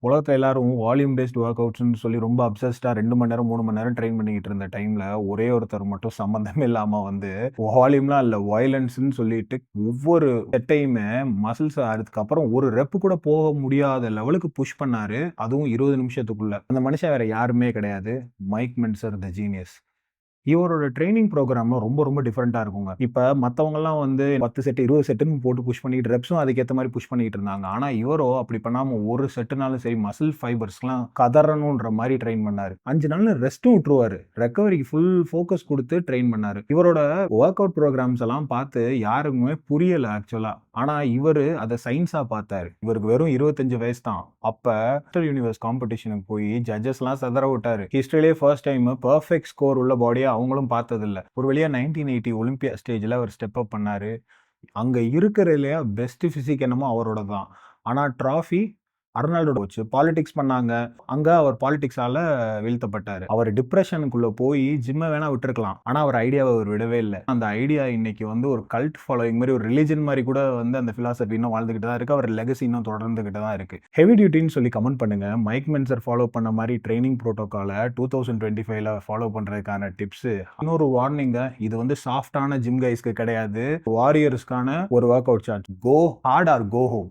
உலகத்துல எல்லாரும் volume based work அவுட்ஸ்ன்னு சொல்லி ரொம்ப அப்சஸ்டா 2 மணி நேரம், 3 மணி நேரம் ட்ரெயின் பண்ணிக்கிட்டு இருந்த டைம்ல, ஒரே ஒருத்தர் மட்டும் சம்மந்தமே இல்லாம வந்து, வால்யூம்லாம் இல்ல வயலன்ஸ்ன்னு சொல்லிட்டு ஒவ்வொரு செட்டையுமே மசில்ஸ் அதுக்கப்புறம் ஒரு ரெப் கூட போக முடியாத லெவலுக்கு புஷ் பண்ணாரு. அதுவும் 20 நிமிஷத்துக்குள்ள. அந்த மனுஷன் வேற யாருமே கிடையாது. Mike Mentzer the genius. இவரோட ட்ரெய்னிங் புரோகிராம்லாம் ரொம்ப ரொம்ப டிஃபரெண்ட்டா இருக்குங்க. இப்ப மத்தவங்கலாம் வந்து 10 செட், 20 செட்டுன்னு போட்டு புஷ் பண்ணிட்டு ரெப்ஸும் அதுக்கேத்த மாரி புஷ் பண்ணிட்டு இருந்தாங்க. ஆனா இவரோ அப்படி பண்ணாம ஒரு செட்டுனாலும் சரி மசில் ஃபைபர்ஸ்லாம் கதறணுன்ற மாரி ட்ரெயின் பண்ணாரு. 5 நாள்ல ரெஸ்ட்டும் விட்டுருவாரு. ரெக்கவரிக்கு ஃபுல் ஃபோக்கஸ் குடுத்து ட்ரெயின் பண்ணாரு. இவரோட வொர்க் அவுட் புரோகிராம்ஸ் எல்லாம் பார்த்து யாருக்குமே புரியல ஆக்சுவலா. ஆனா இவரு அத சயின்ஸா பார்த்தாரு. இவருக்கு வெறும் 25 வயசு தான். அப்ப மாஸ்டர் யூனிவர்ஸ் காம்படிஷனுக்கு போய் ஜட்ஜஸ்லாம் சிதற விட்டாரு. ஹிஸ்டரியிலேயே ஃபர்ஸ்ட் டைம் பெர்ஃபெக்ட் ஸ்கோர் உள்ள பாடிய அவங்களும் பார்த்ததில்ல. ஒரு வழியா 1980 ஒலிம்பியா ஸ்டேஜ்ல அவர் ஸ்டெப் அப் பண்ணாரு. அங்க இருக்கிறதுலயே பெஸ்ட் பிசிக் என்னமோ அவரோட தான். ஆனா ட்ராஃபி அர்னால்டோட போச்சு. பாலிடிக்ஸ் பண்ணாங்க. அங்க அவர் பாலிடிக்ஸால வீழ்த்தப்பட்டாரு. அவர் டிப்ரஷனுக்குள்ள போய் ஜிம்ம வேணா விட்டுருக்கலாம். ஆனா அவர் ஐடியாவ அவர் விடவே இல்ல. அந்த ஐடியா இன்னைக்கு வந்து ஒரு கல்ட் ஃபாலோயிங் மாரி ஒரு ரிலிஜன் மாரி கூட வந்து அந்த பிலாசபி இன்னும் வாழ்ந்துகிட்டு தான் இருக்கு. அவர் லெகசி இன்னும் தொடர்ந்துகிட்டு தான் இருக்கு. ஹெவி டியூட்டின்னு சொல்லி கமெண்ட் பண்ணுங்க. மைக் மென்சர் ஃபாலோ பண்ண மாரி ட்ரெய்னிங் புரோட்டோகால 2025ல ஃபாலோ பண்றதுக்கான டிப்ஸ். இன்னொரு வார்னிங்க. இது வந்து சாஃப்ட்டான ஜிம் கைஸ்க்கு கிடையாது. வாரியர்ஸ்க்கான ஒரு வொர்க் அவுட் சார்ட். கோ ஹார்ட் ஆர் கோ ஹோம்.